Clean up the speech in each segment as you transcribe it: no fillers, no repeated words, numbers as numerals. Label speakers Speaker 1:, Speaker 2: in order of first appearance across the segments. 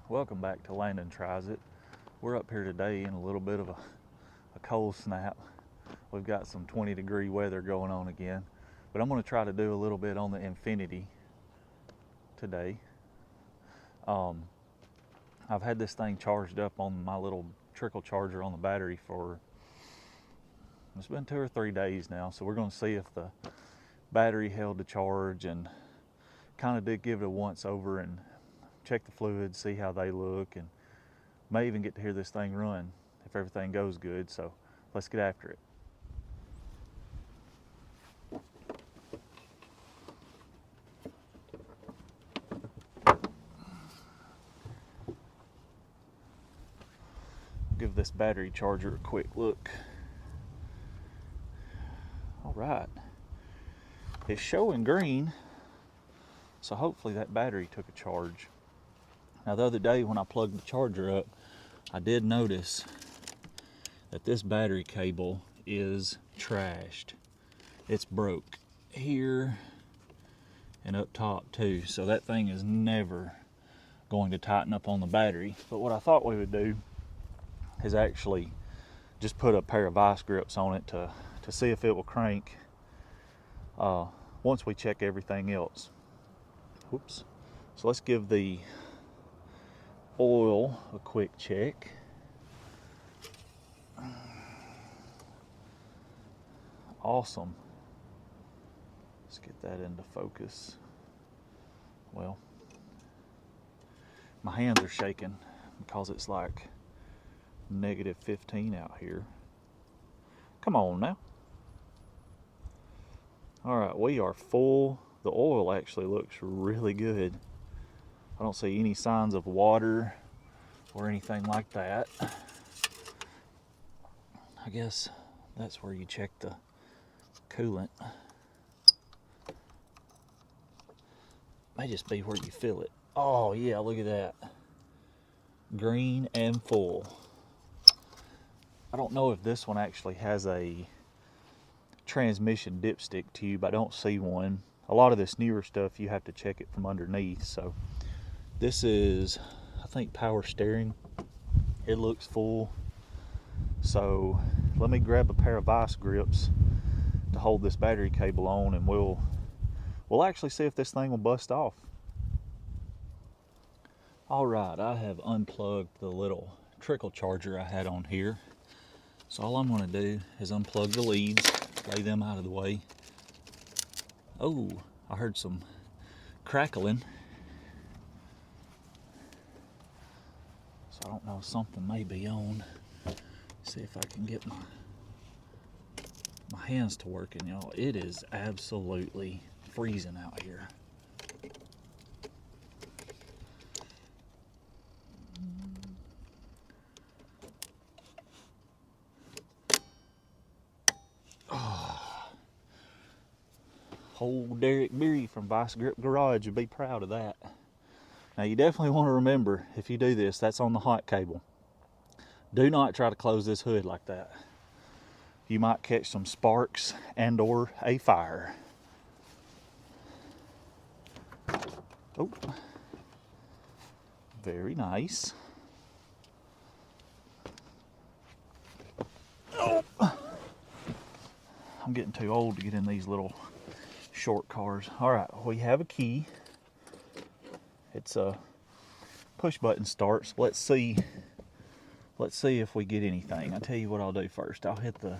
Speaker 1: Welcome back to Landon Tries It. We're up here today in a little bit of a cold snap. We've got some 20-degree weather going on again, but I'm going to try to do a little bit on the Infinity today. I've had this thing charged up on my little trickle charger on the battery for, it's been 2 or 3 days now, so we're going to see if the battery held the charge, and kind of did give it a once over and check the fluids, see how they look, and may even get to hear this thing run if everything goes good. So let's get after it. Give this battery charger a quick look. All right, it's showing green, so hopefully that battery took a charge. Now, the other day when I plugged the charger up, I did notice that this battery cable is trashed. It's broke here and up top too, so that thing is never going to tighten up on the battery. But what I thought we would do is actually just put a pair of vice grips on it to see if it will crank once we check everything else. Whoops. So let's give the oil a quick check. Awesome. Let's get that into focus. Well, my hands are shaking because it's like -15 out here. Come on now. All right, we are full. The oil actually looks really good. I don't see any signs of water or anything like that. I guess that's where you check the coolant. May just be where you fill it. Oh yeah, look at that. Green and full. I don't know if this one actually has a transmission dipstick tube. I don't see one. A lot of this newer stuff, you have to check it from underneath. So this is, I think, power steering. It looks full. So let me grab a pair of vice grips to hold this battery cable on, and we'll actually see if this thing will bust off. All right, I have unplugged the little trickle charger I had on here. So all I'm going to do is unplug the leads, lay them out of the way. Oh, I heard some crackling. So I don't know, something may be on. See if I can get my hands to working, y'all. It is absolutely freezing out here. Old Derek Beery from Vice Grip Garage would be proud of that. Now, you definitely want to remember, if you do this, that's on the hot cable. Do not try to close this hood like that. You might catch some sparks and or a fire. Oh, very nice. Oh, I'm getting too old to get in these little short cars. All right, we have a key. It's a push button start. So let's see if we get anything. I'll tell you what I'll do first. I'll hit the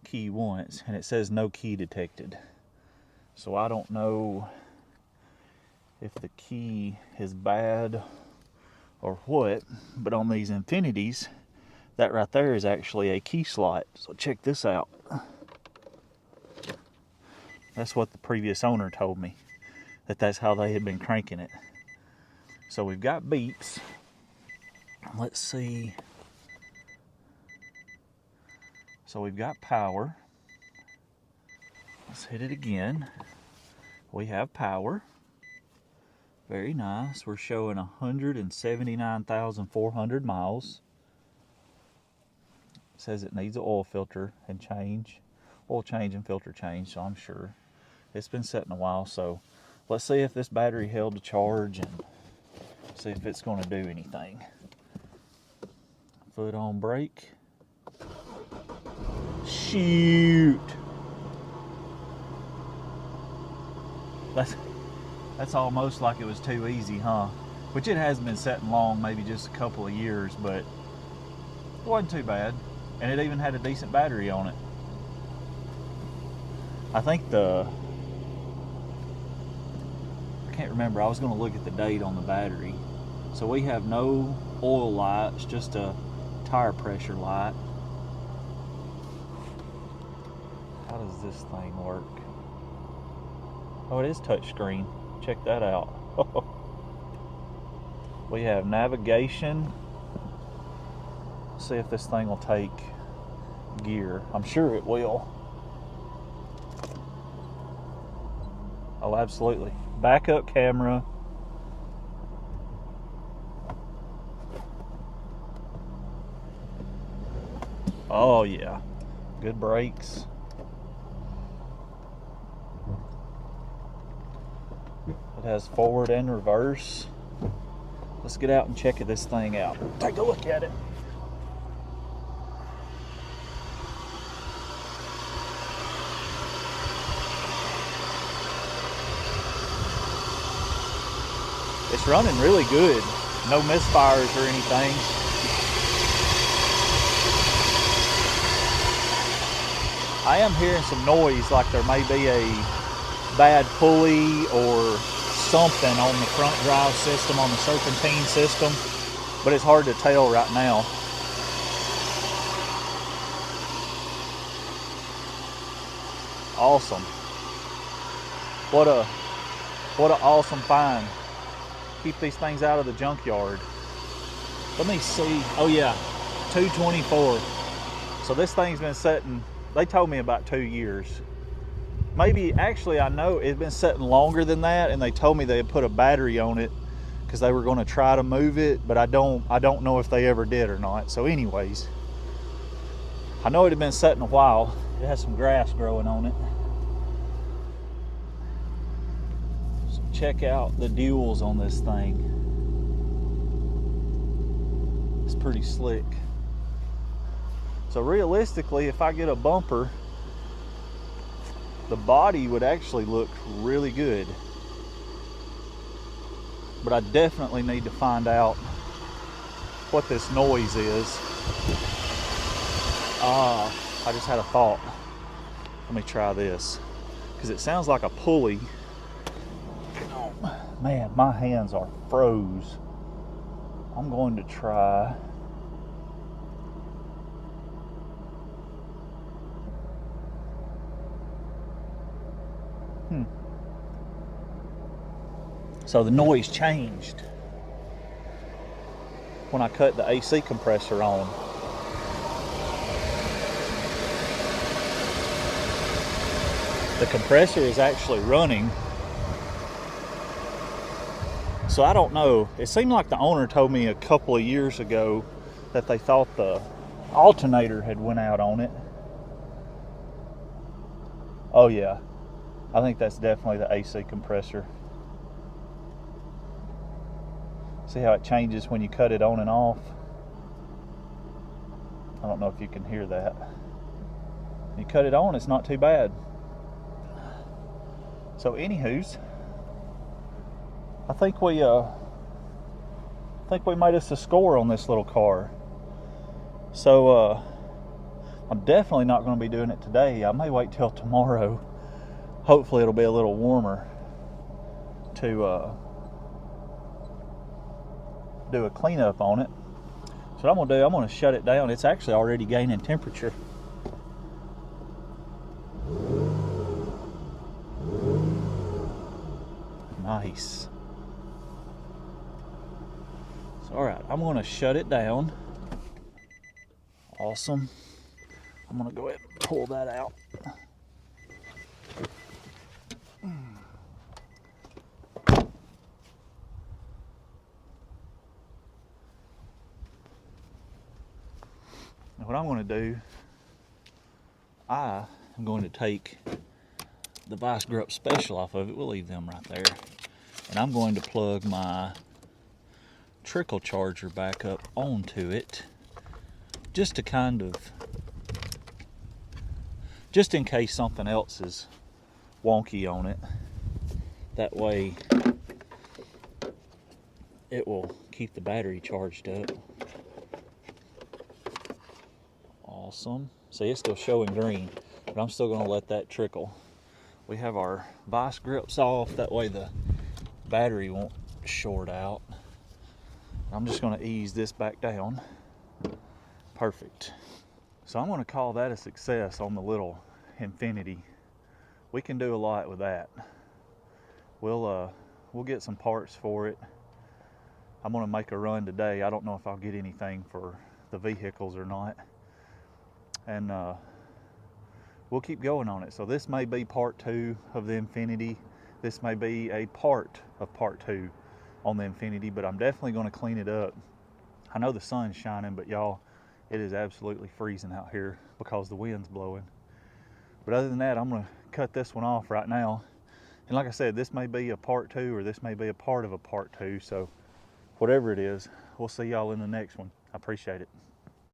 Speaker 1: key once, and it says no key detected. So I don't know if the key is bad or what, but on these Infinities, that right there is actually a key slot. So check this out. That's what the previous owner told me, that's how they had been cranking it. So we've got beeps. Let's see. So we've got power. Let's hit it again. We have power. Very nice. We're showing 179,400 miles. It says it needs an oil filter and change. Oil change and filter change, so I'm sure. It's been sitting a while, so let's see if this battery held the charge and See if it's going to do anything. Foot on brake. Shoot! That's almost like it was too easy, huh? Which it hasn't been setting long, maybe just a couple of years, but it wasn't too bad. And it even had a decent battery on it. I think I can't remember, I was going to look at the date on the battery. So we have no oil lights, just a tire pressure light. How does this thing work? Oh, it is touchscreen. Check that out. We have navigation. See if this thing will take gear. I'm sure it will. Oh, absolutely. Backup camera. Oh yeah. Good brakes. It has forward and reverse. Let's get out and check this thing out. Take a look at it. It's running really good. No misfires or anything. I am hearing some noise, like there may be a bad pulley or something on the front drive system, on the serpentine system, but it's hard to tell right now. Awesome. What an awesome find. Keep these things out of the junkyard. Let me see. Oh yeah, 224. So this thing's been sitting, they told me about 2 years. Maybe, actually, I know it's been sitting longer than that, and they told me they had put a battery on it because they were going to try to move it, but I don't know if they ever did or not. So anyways, I know it had been sitting a while. It has some grass growing on it. So check out the duals on this thing. It's pretty slick. So realistically, if I get a bumper, the body would actually look really good. But I definitely need to find out what this noise is. I just had a thought. Let me try this. Because it sounds like a pulley. Oh, man, my hands are froze. I'm going to try. So the noise changed when I cut the AC compressor on. The compressor is actually running. So I don't know. It seemed like the owner told me a couple of years ago that they thought the alternator had went out on it. Oh yeah. I think that's definitely the AC compressor. See how it changes when you cut it on and off? I don't know if you can hear that. When you cut it on, it's not too bad. So anywho's, I think we made us a score on this little car. So I'm definitely not going to be doing it today. I may wait till tomorrow. Hopefully it'll be a little warmer to do a cleanup on it. So what I'm going to do, I'm going to shut it down. It's actually already gaining temperature. Nice. So, all right, I'm going to shut it down. Awesome. I'm going to go ahead and pull that out. What I'm going to do, I am going to take the vice grip special off of it. We'll leave them right there. And I'm going to plug my trickle charger back up onto it, just to kind of, just in case something else is wonky on it. That way it will keep the battery charged up. Awesome. See, it's still showing green, but I'm still going to let that trickle. We have our vice grips off, that way the battery won't short out. I'm just going to ease this back down. Perfect. So I'm going to call that a success on the little Infinity. We can do a lot with that. We'll get some parts for it. I'm going to make a run today. I don't know if I'll get anything for the vehicles or not. And we'll keep going on it. So this may be part 2 of the Infinity. This may be a part of part 2 on the Infinity, but I'm definitely going to clean it up. I know the sun's shining, but y'all, it is absolutely freezing out here because the wind's blowing. But other than that, I'm going to cut this one off right now. And like I said, this may be a part 2, or this may be a part of a part 2. So whatever it is, we'll see y'all in the next one. I appreciate it.